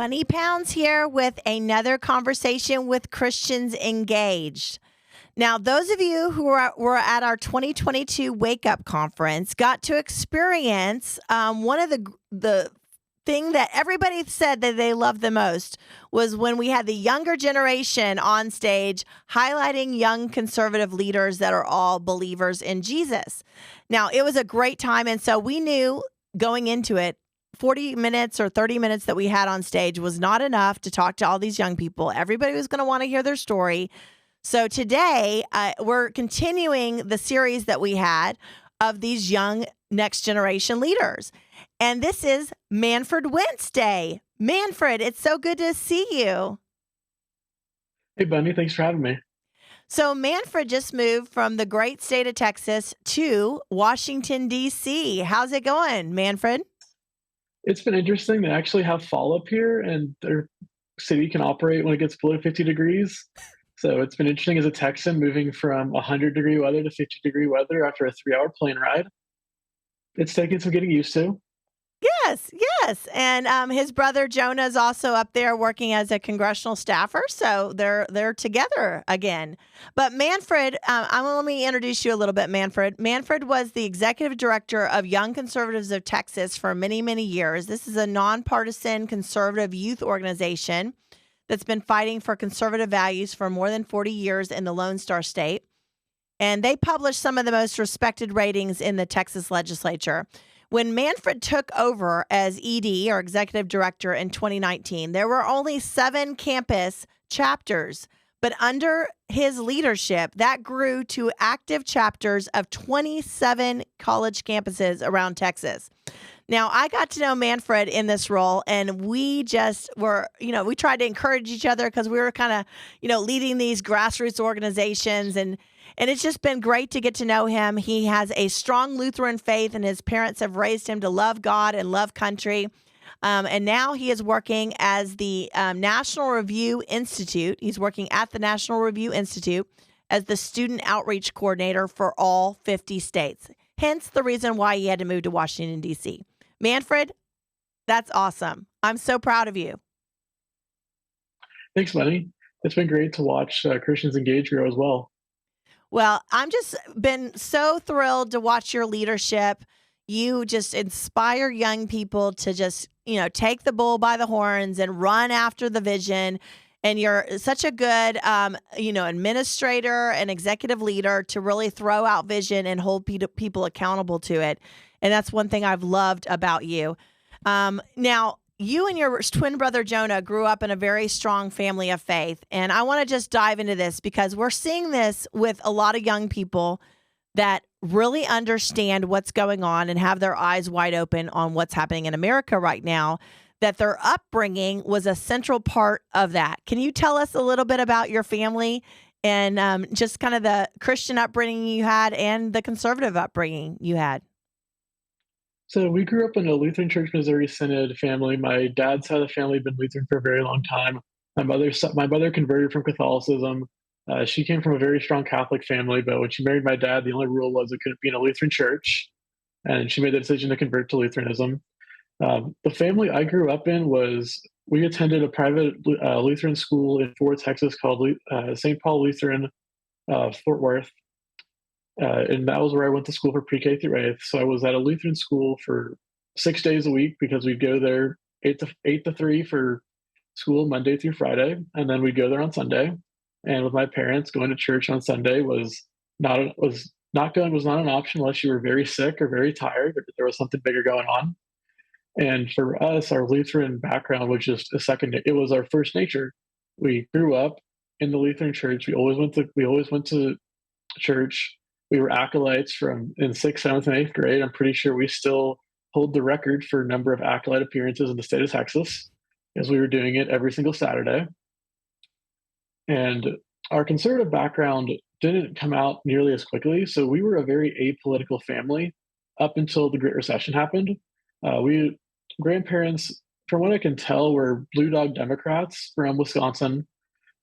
Bunny Pounds here with another conversation with Christians Engaged. Now, those of you who were at our 2022 Wake Up Conference got to experience one of the thing that everybody said that they loved the most was when we had the younger generation on stage highlighting young conservative leaders that are all believers in Jesus. Now, it was a great time, and so we knew going into it, 40 minutes or 30 minutes that we had on stage was not enough to talk to all these young people. Everybody was going to want to hear their story. So today, we're continuing the series that we had of these young next generation leaders. And this is Manfred Wendt's Day. Manfred, it's so good to see you. Hey, Bunny, thanks for having me. So Manfred just moved from the great state of Texas to Washington, D.C. How's it going, Manfred? It's been interesting. They actually have fall up here, and their city can operate when it gets below 50 degrees. So it's been interesting as a Texan moving from 100-degree weather to 50-degree weather after a 3-hour plane ride. It's taken some getting used to. Yes. And his brother Jonah is also up there working as a congressional staffer. So they're together again. But Manfred, let me introduce you a little bit, Manfred. Manfred was the executive director of Young Conservatives of Texas for many, many years. This is a nonpartisan conservative youth organization that's been fighting for conservative values for more than 40 years in the Lone Star State. And they publish some of the most respected ratings in the Texas legislature. When Manfred took over as ED, or executive director, in 2019, there were only 7 campus chapters. But under his leadership, that grew to active chapters of 27 college campuses around Texas. Now, I got to know Manfred in this role, and we just were, we tried to encourage each other because we were kind of, leading these grassroots organizations, and it's just been great to get to know him. He has a strong Lutheran faith, and his parents have raised him to love God and love country. And now he is working as the National Review Institute. He's working at the National Review Institute as the student outreach coordinator for all 50 states. Hence the reason why he had to move to Washington, D.C. Manfred, that's awesome. I'm so proud of you. Thanks, Bunny. It's been great to watch Christians Engage grow as well. Well, I'm just been so thrilled to watch your leadership. You just inspire young people to just, take the bull by the horns and run after the vision. And you're such a good, administrator and executive leader to really throw out vision and hold people accountable to it. And that's one thing I've loved about you. Now, you and your twin brother Jonah grew up in a very strong family of faith. And I want to just dive into this because we're seeing this with a lot of young people that really understand what's going on and have their eyes wide open on what's happening in America right now, that their upbringing was a central part of that. Can you tell us a little bit about your family and just kind of the Christian upbringing you had and the conservative upbringing you had? So we grew up in a Lutheran Church Missouri Synod family. My dad's side of the family had been Lutheran for a very long time. My mother converted from Catholicism. She came from a very strong Catholic family, but when she married my dad, the only rule was it couldn't be in a Lutheran church, and she made the decision to convert to Lutheranism. The family I grew up in we attended a private Lutheran school in Fort Texas called St. Paul Lutheran, Fort Worth. And that was where I went to school for pre-K through 8th. So I was at a Lutheran school for 6 days a week because we'd go there 8 to 3 for school Monday through Friday, and then we'd go there on Sunday. And with my parents, going to church on Sunday was not an option unless you were very sick or very tired or there was something bigger going on. And for us, our Lutheran background was just it was our first nature. We grew up in the Lutheran church. We always went to church. We were acolytes in 6th, 7th, and 8th grade. I'm pretty sure we still hold the record for number of acolyte appearances in the state of Texas, as we were doing it every single Saturday. And our conservative background didn't come out nearly as quickly. So we were a very apolitical family up until the Great Recession happened. Grandparents, from what I can tell, were Blue Dog Democrats from Wisconsin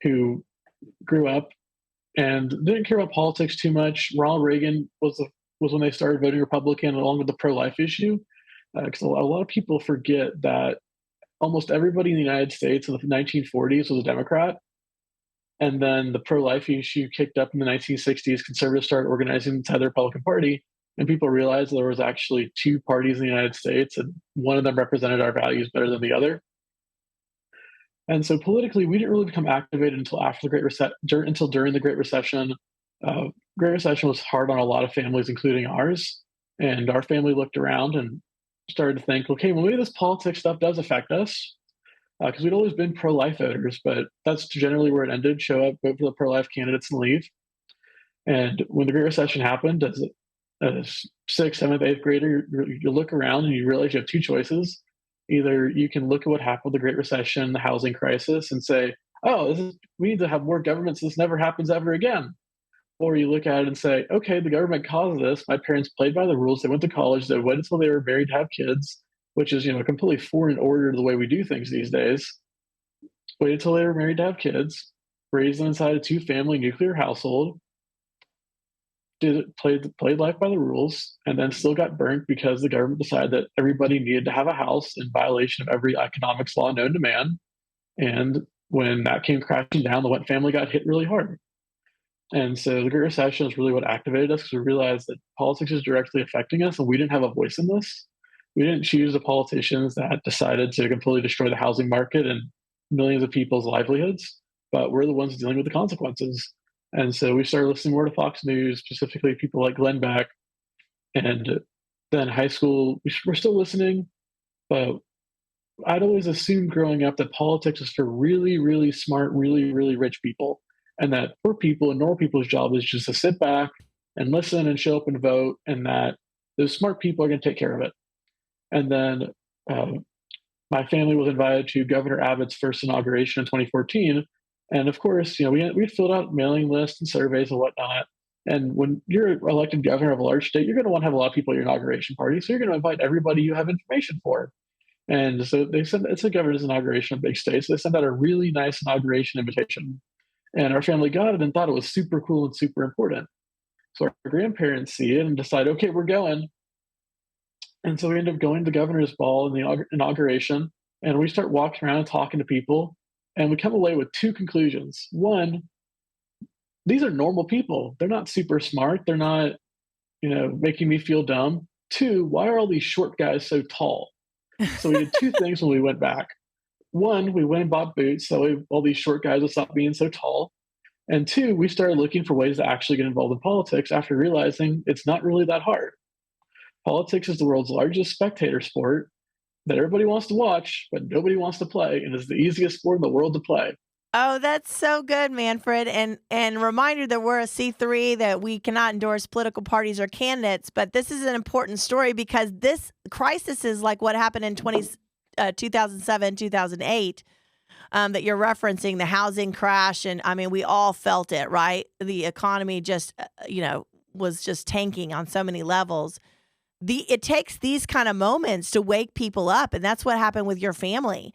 who grew up and didn't care about politics too much. Ronald Reagan was when they started voting Republican along with the pro-life issue. Because a lot of people forget that almost everybody in the United States in the 1940s was a Democrat. And then the pro-life issue kicked up in the 1960s. Conservatives started organizing inside the Republican Party, and people realized there was actually two parties in the United States, and one of them represented our values better than the other. And so politically, we didn't really become activated until after the until during the Great Recession. Great Recession was hard on a lot of families, including ours. And our family looked around and started to think, okay, well, maybe this politics stuff does affect us, because we'd always been pro-life voters, but that's generally where it ended: show up, vote for the pro-life candidates, and leave. And when the Great Recession happened, as a sixth, seventh, eighth grader, you look around and you realize you have two choices. Either you can look at what happened with the Great Recession, the housing crisis, and say, "Oh, we need to have more government so this never happens ever again." Or you look at it and say, "Okay, the government caused this. My parents played by the rules. They went to college. They waited until they were married to have kids," which is, a completely foreign order to the way we do things these days. Waited until they were married to have kids, raised them inside a two-family nuclear household, played life by the rules, and then still got burnt because the government decided that everybody needed to have a house in violation of every economics law known to man. And when that came crashing down, the Wendt family got hit really hard. And so the Great Recession is really what activated us, because we realized that politics is directly affecting us, and we didn't have a voice in this. We didn't choose the politicians that decided to completely destroy the housing market and millions of people's livelihoods, but we're the ones dealing with the consequences. And so we started listening more to Fox News, specifically people like Glenn Beck. And then high school, we're still listening, but I'd always assumed growing up that politics is for really, really smart, really, really rich people, and that poor people and normal people's job is just to sit back and listen and show up and vote, and that those smart people are going to take care of it. And then my family was invited to Governor Abbott's first inauguration in 2014. And of course, we filled out mailing lists and surveys and whatnot. And when you're elected governor of a large state, you're going to want to have a lot of people at your inauguration party. So you're going to invite everybody you have information for. And so they sent, it's a governor's inauguration of big states. So they sent out a really nice inauguration invitation. And our family got it and thought it was super cool and super important. So our grandparents see it and decide, okay, we're going. And so we end up going to the governor's ball in the inauguration, and we start walking around and talking to people, and we come away with two conclusions. One, these are normal people. They're not super smart. They're not, making me feel dumb. Two, why are all these short guys so tall? So we did two things when we went back. One, we went and bought boots so all these short guys would stop being so tall. And two, we started looking for ways to actually get involved in politics after realizing it's not really that hard. Politics is the world's largest spectator sport that everybody wants to watch, but nobody wants to play, and is the easiest sport in the world to play. Oh, that's so good, Manfred. And reminder that we're a C3, that we cannot endorse political parties or candidates, but this is an important story because this crisis is like what happened in 2007, 2008, that you're referencing, the housing crash. And I mean, we all felt it, right? The economy just, was just tanking on so many levels. It takes these kind of moments to wake people up, and that's what happened with your family.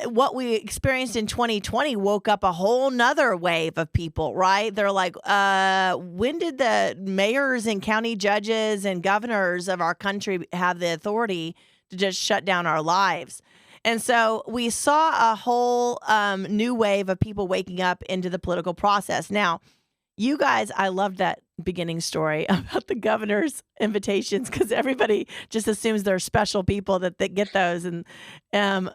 What we experienced in 2020 woke up a whole nother wave of people, right? They're like, when did the mayors and county judges and governors of our country have the authority to just shut down our lives? And so we saw a whole new wave of people waking up into the political process. Now, you guys, I loved that beginning story about the governor's invitations, because everybody just assumes they're special people that get those. And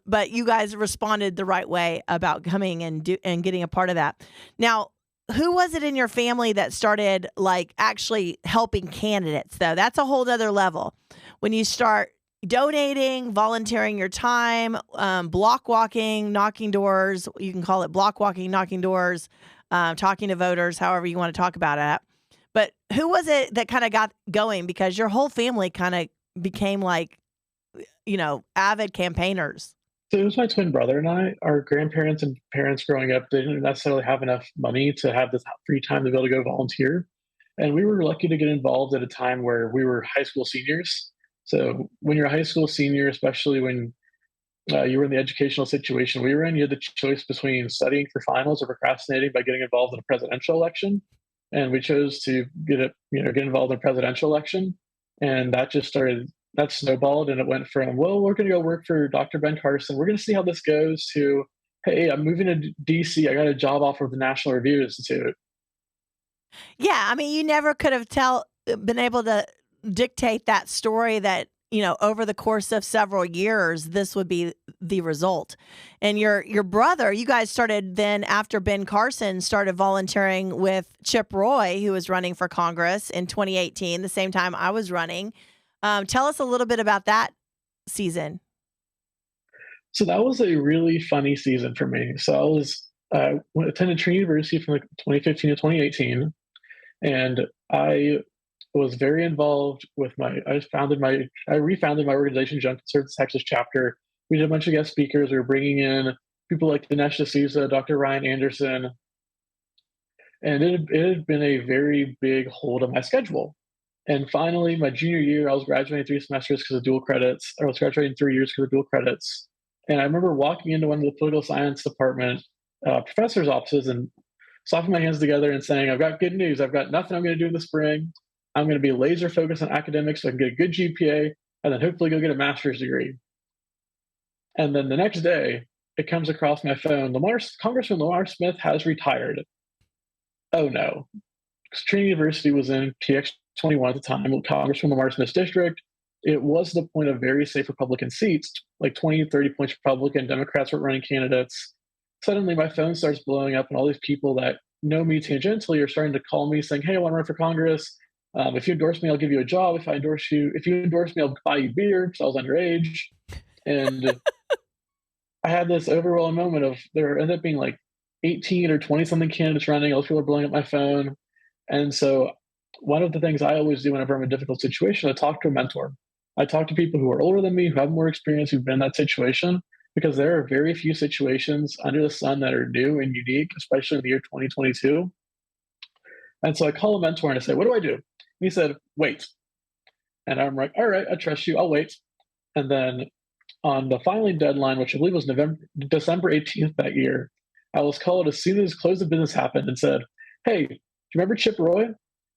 but you guys responded the right way about coming and getting a part of that. Now, who was it in your family that started like actually helping candidates, though? That's a whole other level. When you start donating, volunteering your time, block walking, knocking doors, you can call it block walking, knocking doors, talking to voters, however you want to talk about it. But who was it that kind of got going? Because your whole family kind of became like, avid campaigners. So it was my twin brother and I. Our grandparents and parents growing up didn't necessarily have enough money to have this free time to be able to go volunteer. And we were lucky to get involved at a time where we were high school seniors. So when you're a high school senior, especially when you were in the educational situation we were in, you had the choice between studying for finals or procrastinating by getting involved in a presidential election. And we chose to get involved in a presidential election. And that just started, that snowballed and it went from, well, we're going to go work for Dr. Ben Carson. We're going to see how this goes to, hey, I'm moving to DC. I got a job offer with the National Review Institute. Yeah, I mean, you never could have been able to dictate that story that, over the course of several years, this would be the result. And your brother, you guys started then after Ben Carson started volunteering with Chip Roy, who was running for Congress in 2018, the same time I was running. Tell us a little bit about that season. So that was a really funny season for me. So I was attended Trinity University from like 2015 to 2018, and I was very involved with I refounded my organization, Young Conservative Texas chapter. We did a bunch of guest speakers. We were bringing in people like Dinesh D'Souza, Dr. Ryan Anderson, and it had been a very big hold on my schedule. And finally, my junior year, I was graduating 3 semesters because of dual credits. I was graduating 3 years because of dual credits. And I remember walking into one of the political science department professors' offices and slapping my hands together and saying, I've got good news. I've got nothing I'm going to do in the spring. I'm going to be laser focused on academics so I can get a good GPA and then hopefully go get a master's degree. And then the next day, it comes across my phone, Congressman Lamar Smith has retired. Oh no. Trinity University was in TX21 at the time, Congressman Lamar Smith's district. It was the point of very safe Republican seats, like 20, 30 points Republican. Democrats were running candidates. Suddenly, my phone starts blowing up, and all these people that know me tangentially are starting to call me saying, hey, I want to run for Congress. If you endorse me, I'll give you a job. If you endorse me, I'll buy you beer because I was underage. And I had this overwhelming moment of there ended up being like 18 or 20 something candidates running. All those people are blowing up my phone. And so one of the things I always do whenever I'm in a difficult situation, I talk to a mentor. I talk to people who are older than me, who have more experience, who've been in that situation, because there are very few situations under the sun that are new and unique, especially in the year 2022. And so I call a mentor and I say, what do I do? And he said, wait. And I'm like, all right, I trust you. I'll wait. And then on the filing deadline, which I believe was December 18th that year, I was called as soon as close of business happened and said, hey, do you remember Chip Roy?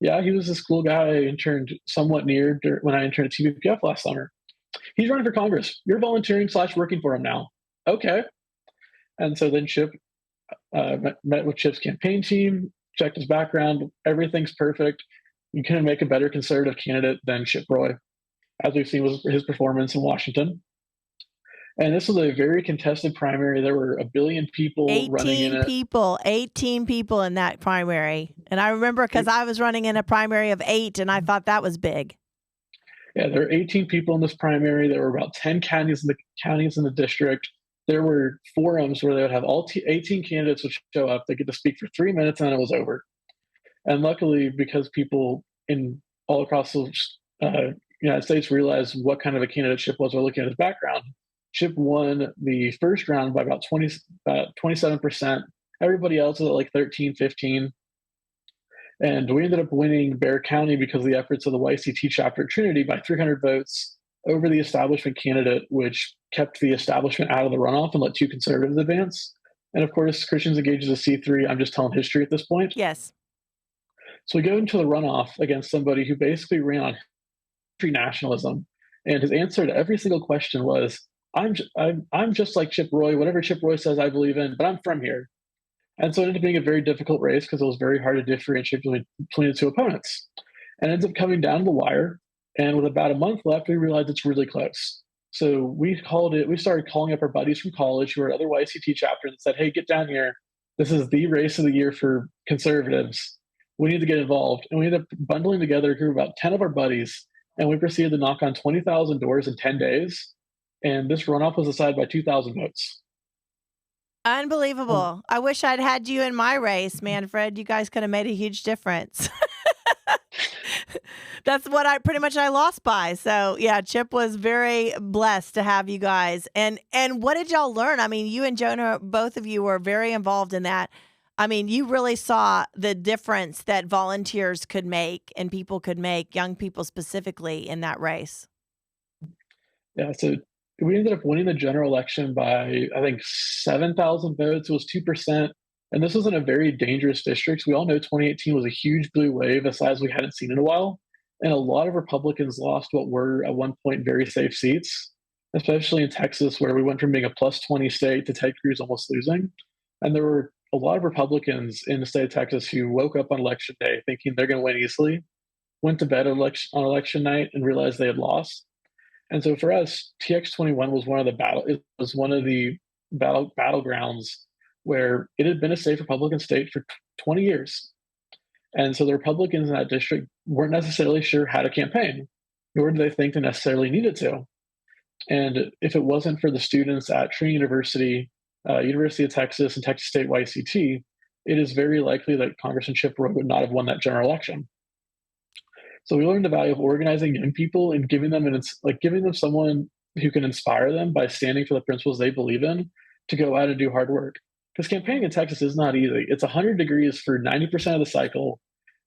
Yeah, he was this cool guy I interned somewhat near when I interned at TVPF last summer. He's running for Congress. You're volunteering / working for him now. Okay. And so then Chip met with Chip's campaign team, checked his background. Everything's perfect. You couldn't make a better conservative candidate than Chip Roy, as we've seen with his performance in Washington. And this was a very contested primary. There were a billion people running in it. 18 people in that primary. And I remember because I was running in a primary of 8, and I thought that was big. Yeah, there were 18 people in this primary. There were about 10 counties in the district. There were forums where they would have 18 candidates would show up. They get to speak for 3 minutes, and then it was over. And luckily, because people in all across the United States realized what kind of a candidate Chip was, by looking at his background, Chip won the first round by about 27%. Everybody else was at like 13, 15. And we ended up winning Bexar County because of the efforts of the YCT chapter at Trinity by 300 votes over the establishment candidate, which kept the establishment out of the runoff and let 2 conservatives advance. And of course, Christians Engaged is a C3. I'm just telling history at this point. Yes. So we go into the runoff against somebody who basically ran on history nationalism. And his answer to every single question was, I'm just like Chip Roy. Whatever Chip Roy says, I believe in, but I'm from here. And so it ended up being a very difficult race because it was very hard to differentiate between the 2 opponents. And it ends up coming down to the wire. And with about a month left, we realized it's really close. So we started calling up our buddies from college who were at other YCT chapters and said, hey, get down here. This is the race of the year for conservatives. We need to get involved. And we ended up bundling together a group of about 10 of our buddies. And we proceeded to knock on 20,000 doors in 10 days. And this runoff was decided by 2,000 votes. Unbelievable. I wish I'd had you in my race, Manfred. You guys could have made a huge difference. That's what I lost by. So yeah, Chip was very blessed to have you guys. And what did y'all learn? I mean, you and Jonah, both of you were very involved in that. I mean, you really saw the difference that volunteers could make and people could make, young people specifically, in that race. Yeah, so we ended up winning the general election by, I think, 7,000 votes. It was 2%. And this was in a very dangerous district. We all know 2018 was a huge blue wave, a size we hadn't seen in a while. And a lot of Republicans lost what were at one point very safe seats, especially in Texas, where we went from being a plus 20 state to Ted Cruz almost losing. And there were a lot of Republicans in the state of Texas who woke up on election day thinking they're going to win easily, went to bed on election night and realized they had lost. And so for us, TX 21 was it was one of the battlegrounds where it had been a safe Republican state for 20 years. And so the Republicans in that district weren't necessarily sure how to campaign, nor did they think they necessarily needed to. And if it wasn't for the students at Trinity University, University of Texas, and Texas State YCT, it is very likely that Congressman Chip Roy would not have won that general election. So we learned the value of organizing young people and giving them someone who can inspire them by standing for the principles they believe in to go out and do hard work. Because campaigning in Texas is not easy. It's 100 degrees for 90% of the cycle.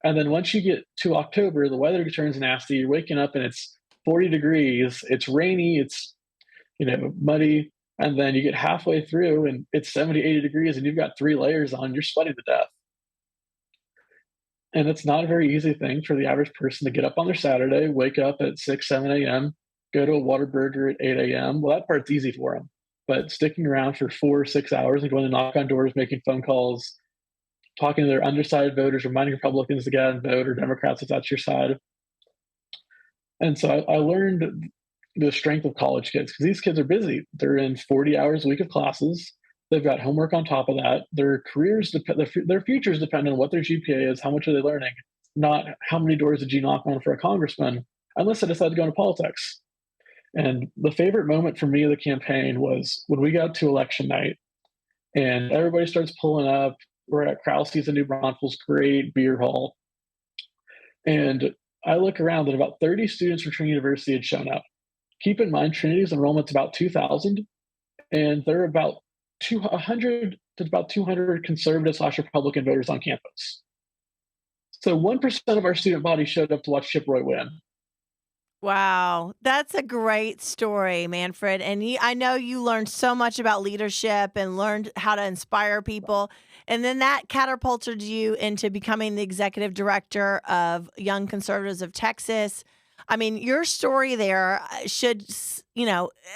And then once you get to October, the weather turns nasty. You're waking up and it's 40 degrees. It's rainy. It's muddy. And then you get halfway through and it's 70, 80 degrees and you've got 3 layers on. You're sweating to death. And it's not a very easy thing for the average person to get up on their Saturday, wake up at 6, 7 a.m., go to a Whataburger at 8 a.m. Well, that part's easy for them. But sticking around for 4 or 6 hours and going to knock on doors, making phone calls, talking to their undecided voters, reminding Republicans to get out and vote, or Democrats if that's your side. And so I learned the strength of college kids because these kids are busy. They're in 40 hours a week of classes. They've got homework on top of that. Their their futures depend on what their GPA is, how much are they learning, not how many doors did you knock on for a congressman, unless they decide to go into politics. And the favorite moment for me of the campaign was when we got to election night and everybody starts pulling up. We're at Krause's in New Braunfels, great beer hall. And I look around and about 30 students from Trinity University had shown up. Keep in mind, Trinity's enrollment's about 2,000, and there are about 100 to about 200 conservative/Republican voters on campus. So 1% of our student body showed up to watch Chip Roy win. Wow, that's a great story, Manfred. And I know you learned so much about leadership and learned how to inspire people. And then that catapulted you into becoming the executive director of Young Conservatives of Texas. I mean, your story there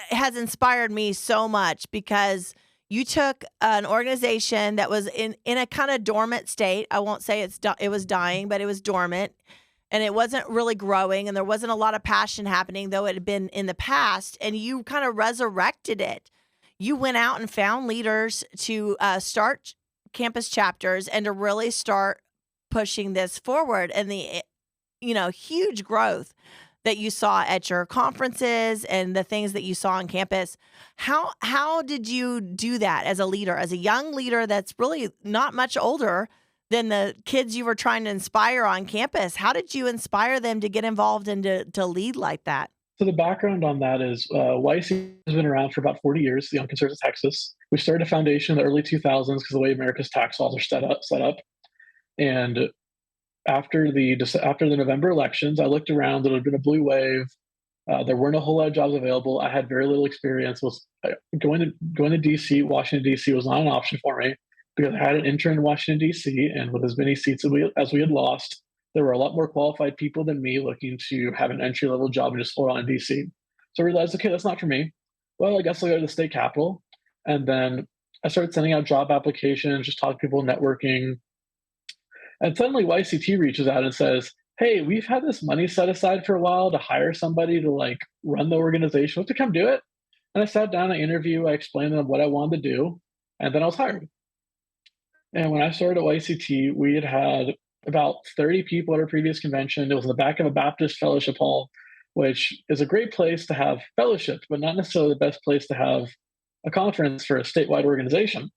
has inspired me so much because you took an organization that was in a kind of dormant state. I won't say it was dying, but it was dormant. And it wasn't really growing, and there wasn't a lot of passion happening, though it had been in the past, and you kind of resurrected it. You went out and found leaders to start campus chapters and to really start pushing this forward, and the huge growth that you saw at your conferences and the things that you saw on campus. How did you do that as a leader, as a young leader that's really not much older than the kids you were trying to inspire on campus? How did you inspire them to get involved and to lead like that? So the background on that is YC has been around for about 40 years, the Young Conservatives of Texas. We started a foundation in the early 2000s because the way America's tax laws are set up. And after the November elections, I looked around. It had been a blue wave. There weren't a whole lot of jobs available. I had very little experience. Going to DC, Washington DC was not an option for me, because I had an intern in Washington, D.C., and with as many seats as we had lost, there were a lot more qualified people than me looking to have an entry-level job and just hold on in D.C. So I realized, okay, that's not for me. Well, I guess I'll go to the state capitol. And then I started sending out job applications, just talking to people, networking. And suddenly YCT reaches out and says, hey, we've had this money set aside for a while to hire somebody to run the organization. Want to come do it? And I sat down, I interviewed, I explained to them what I wanted to do, and then I was hired. And when I started at YCT, we had about 30 people at our previous convention. It was in the back of a Baptist fellowship hall, which is a great place to have fellowship, but not necessarily the best place to have a conference for a statewide organization.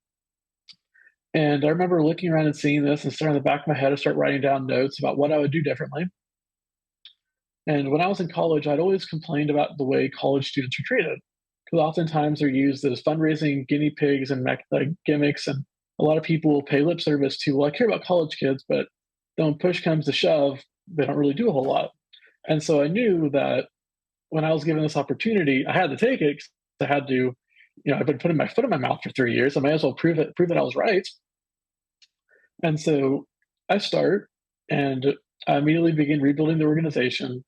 And I remember looking around and seeing this and starting in the back of my head, I start writing down notes about what I would do differently. And when I was in college, I'd always complained about the way college students are treated, because oftentimes they're used as fundraising guinea pigs and gimmicks, and a lot of people will pay lip service to, well, I care about college kids, but then when push comes to shove, they don't really do a whole lot. And so I knew that when I was given this opportunity, I had to take it, because I had to, I've been putting my foot in my mouth for 3 years. I might as well prove that I was right. And so I start, and I immediately began rebuilding the organization.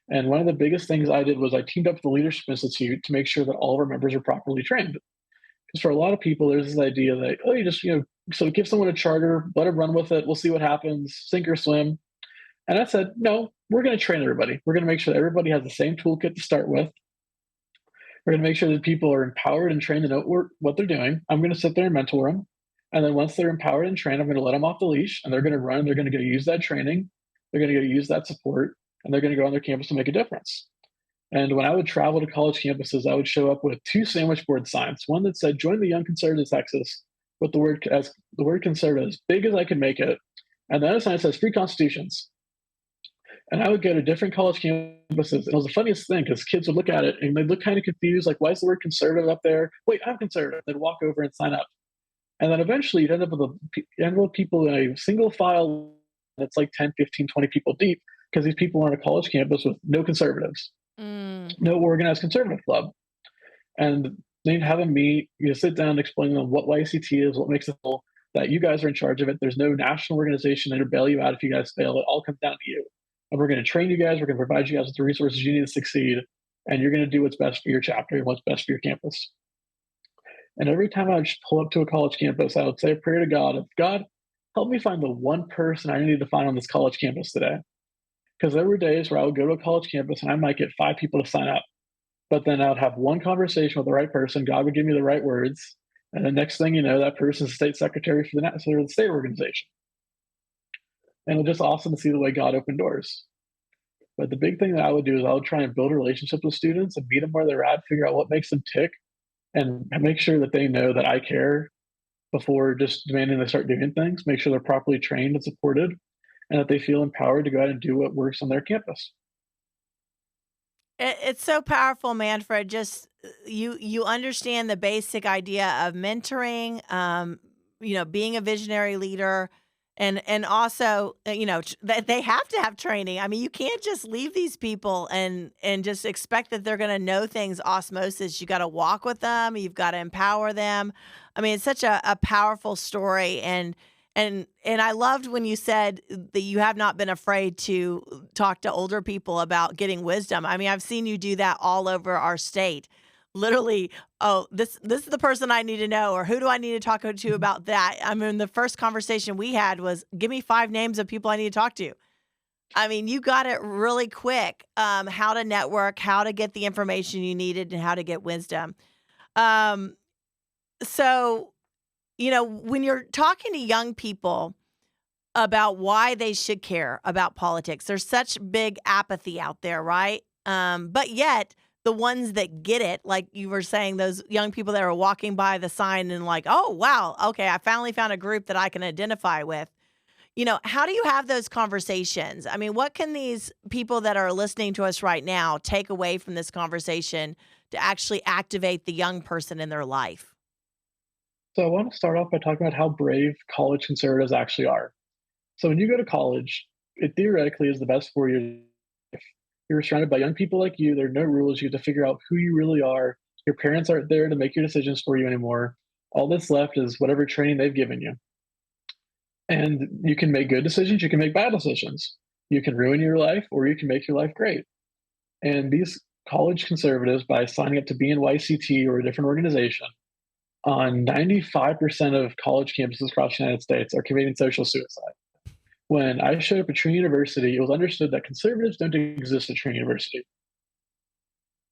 And one of the biggest things I did was I teamed up with the Leadership Institute to make sure that all of our members are properly trained. Because for a lot of people, there's this idea that, oh, you just, so give someone a charter, let them run with it, we'll see what happens, sink or swim. And I said, no, we're going to train everybody. We're going to make sure that everybody has the same toolkit to start with. We're going to make sure that people are empowered and trained to know what they're doing. I'm going to sit there and mentor them. And then once they're empowered and trained, I'm going to let them off the leash and they're going to run. They're going to go use that training. They're going to go use that support and they're going to go on their campus and make a difference. And when I would travel to college campuses, I would show up with two sandwich board signs. One that said, join the Young Conservatives Texas, with the word conservative as big as I could make it. And the other sign says free constitutions. And I would go to different college campuses. And it was the funniest thing because kids would look at it and they'd look kind of confused, like, why is the word conservative up there? Wait, I'm conservative. They'd walk over and sign up. And then eventually you'd end up with people in a single file that's like 10, 15, 20 people deep because these people are on a college campus with no conservatives, no organized conservative club. And then you'd have them meet, sit down and explain to them what YCT is, what makes it whole, that you guys are in charge of it. There's no national organization that'll bail you out if you guys fail. It all comes down to you. And we're going to train you guys. We're going to provide you guys with the resources you need to succeed. And you're going to do what's best for your chapter and what's best for your campus. And every time I would pull up to a college campus, I would say a prayer to God of, God, help me find the one person I need to find on this college campus today. Because there were days where I would go to a college campus and I might get 5 people to sign up. But then I would have one conversation with the right person. God would give me the right words. And the next thing you know, that person's state secretary for the state organization. And it was just awesome to see the way God opened doors. But the big thing that I would do is I would try and build relationships with students and meet them where they're at, figure out what makes them tick, and make sure that they know that I care before just demanding they start doing things, make sure they're properly trained and supported, and that they feel empowered to go out and do what works on their campus. It's so powerful, Manfred. Just you understand the basic idea of mentoring, being a visionary leader, and also that they have to have training. I mean, you can't just leave these people and just expect that they're going to know things osmosis. You got to walk with them. You've got to empower them. I mean, it's such a powerful story, and I loved when you said that you have not been afraid to talk to older people about getting wisdom. I mean, I've seen you do that all over our state. Literally, oh, this is the person I need to know, or who do I need to talk to about that? I mean, the first conversation we had was, give me 5 names of people I need to talk to. I mean, you got it really quick, how to network, how to get the information you needed, and how to get wisdom. Um, so when you're talking to young people about why they should care about politics, there's such big apathy out there, right? But yet, the ones that get it, like you were saying, those young people that are walking by the sign and like, oh, wow, okay, I finally found a group that I can identify with. How do you have those conversations? I mean, what can these people that are listening to us right now take away from this conversation to actually activate the young person in their life? So I want to start off by talking about how brave college conservatives actually are. So when you go to college, it theoretically is the best 4 years. You're surrounded by young people like you. There are no rules. You have to figure out who you really are. Your parents aren't there to make your decisions for you anymore. All that's left is whatever training they've given you. And you can make good decisions. You can make bad decisions. You can ruin your life or you can make your life great. And these college conservatives, by signing up to be in YCT or a different organization, on 95% of college campuses across the United States are committing social suicide. When I showed up at Trinity University, it was understood that conservatives don't exist at Trinity University.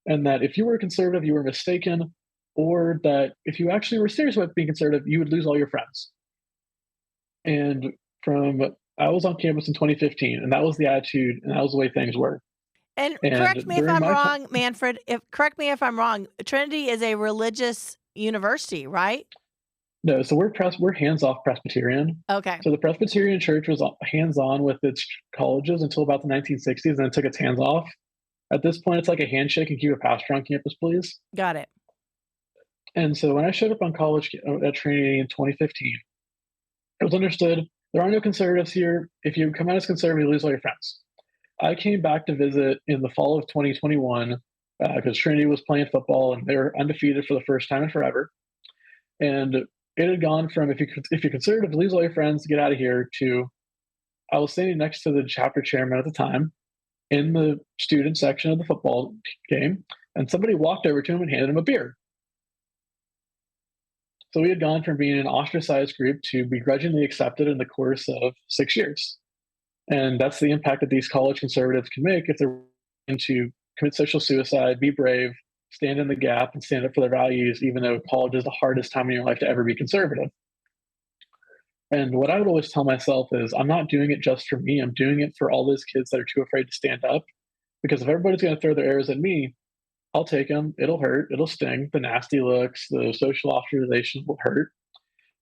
And that if you were a conservative, you were mistaken, or that if you actually were serious about being conservative, you would lose all your friends. And I was on campus in 2015, and that was the attitude, and that was the way things were. And And correct me if during I'm my time, wrong, Manfred. Correct me if I'm wrong. Trinity is a religious university, right? no, so we're hands-off Presbyterian. Okay, So the Presbyterian Church was hands-on with its colleges until about the 1960s, and then took its hands off. At this point, it's like a handshake and keep a pastor on campus, please. got it. And so when I showed up on college at Trinity in 2015, it was understood there are no conservatives here. If you come out as conservative, you lose all your friends. I came back to visit in the fall of 2021 because Trinity was playing football and they were undefeated for the first time in forever. And it had gone from if you're conservative, lose all your friends, get out of here, to I was standing next to the chapter chairman at the time in the student section of the football game, and somebody walked over to him and handed him a beer. So we had gone from being an ostracized group to begrudgingly accepted in the course of 6 years. And that's the impact that these college conservatives can make if they're willing to commit social suicide, be brave, stand in the gap, and stand up for their values, even though college is the hardest time in your life to ever be conservative. And what I would always tell myself is, I'm not doing it just for me. I'm doing it for all those kids that are too afraid to stand up. Because if everybody's going to throw their arrows at me, I'll take them. It'll hurt. It'll sting. The nasty looks, the social ostracization will hurt.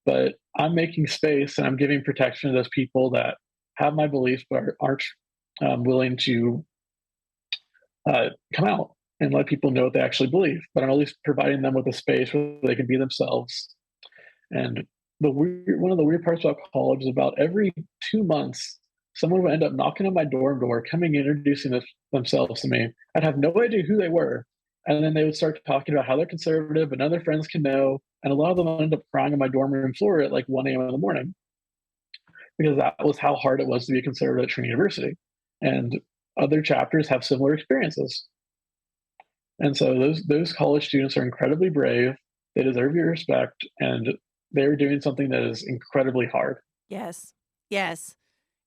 But I'm making space and I'm giving protection to those people that have my beliefs but aren't willing to come out and let people know what they actually believe. But I'm at least providing them with a space where they can be themselves. And one of the weird parts about college is about every 2 months, someone would end up knocking on my dorm door, coming in, introducing themselves to me. I'd have no idea who they were. And then they would start talking about how they're conservative and other friends can know. And a lot of them would end up crying on my dorm room floor at like 1 a.m. in the morning because that was how hard it was to be a conservative at Trinity University. And other chapters have similar experiences. And so those college students are incredibly brave. They deserve your respect, and they're doing something that is incredibly hard. Yes. Yes.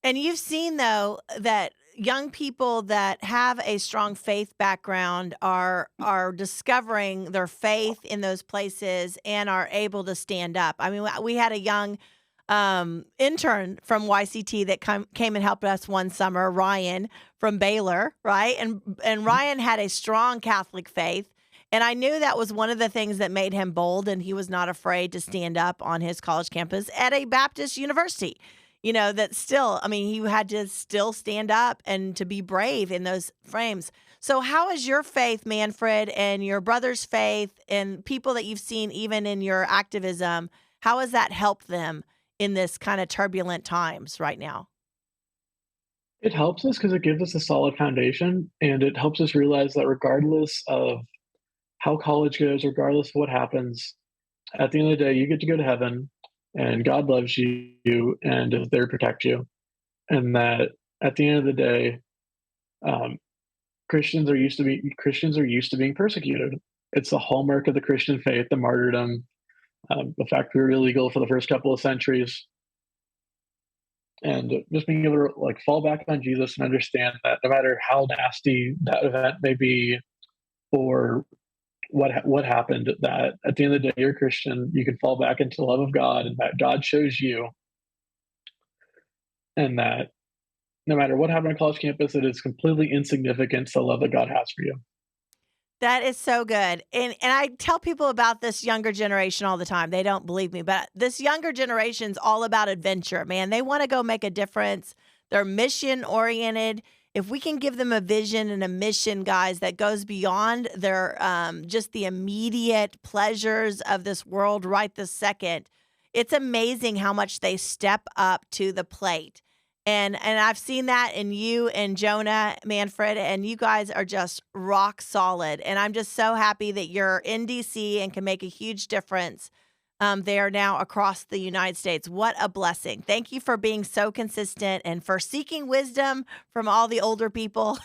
And you've seen, though, that young people that have a strong faith background are discovering their faith in those places and are able to stand up. I mean, we had a young intern from YCT that came and helped us one summer, Ryan from Baylor, right? And Ryan had a strong Catholic faith. And I knew that was one of the things that made him bold, and he was not afraid to stand up on his college campus at a Baptist university. You know, that still, I mean, he had to still stand up and to be brave in those frames. So how is your faith, Manfred, and your brother's faith and people that you've seen even in your activism, how has that helped them in this kind of turbulent times right now? It helps us because it gives us a solid foundation, and it helps us realize that regardless of how college goes, regardless of what happens, at the end of the day, you get to go to heaven, and God loves you and is there to protect you. And that at the end of the day, um, Christians are used to being persecuted. It's the hallmark of the Christian faith, the martyrdom, the fact we were illegal for the first couple of centuries, and just being able to like fall back on Jesus and understand that no matter how nasty that event may be or what happened, that at the end of the day you're a Christian, you can fall back into the love of God and that God shows you, and that no matter what happened on college campus, it is completely insignificant to the love that God has for you. That is so good. And I tell people about this younger generation all the time. They don't believe me, but this younger generation's all about adventure, man. They want to go make a difference. They're mission oriented. If we can give them a vision and a mission, guys, that goes beyond their just the immediate pleasures of this world right this second, it's amazing how much they step up to the plate. And I've seen that in you and Jonah, Manfred, and you guys are just rock solid. And I'm just so happy that you're in DC and can make a huge difference there now across the United States. What a blessing. Thank you for being so consistent and for seeking wisdom from all the older people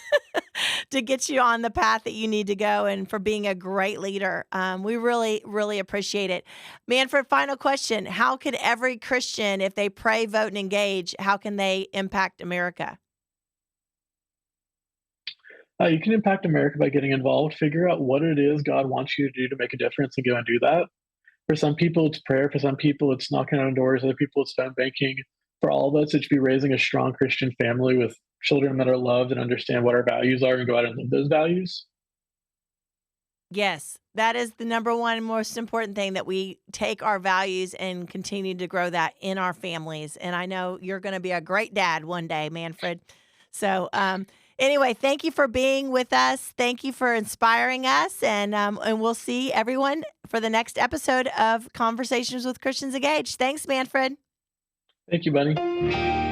to get you on the path that you need to go and for being a great leader. We really, really appreciate it. Manfred, final question. How could every Christian, if they pray, vote, and engage, how can they impact America? You can impact America by getting involved, figure out what it is God wants you to do to make a difference, and go and do that. For some people, it's prayer. For some people, it's knocking on doors. Other people, it's phone banking. For all of us, it should be raising a strong Christian family with children that are loved and understand what our values are and go out and live those values. Yes, that is the number one most important thing, that we take our values and continue to grow that in our families. And I know you're going to be a great dad one day, Manfred. So, anyway, thank you for being with us. Thank you for inspiring us. And we'll see everyone for the next episode of Conversations with Christians Engaged. Thanks, Manfred. Thank you, Bunny.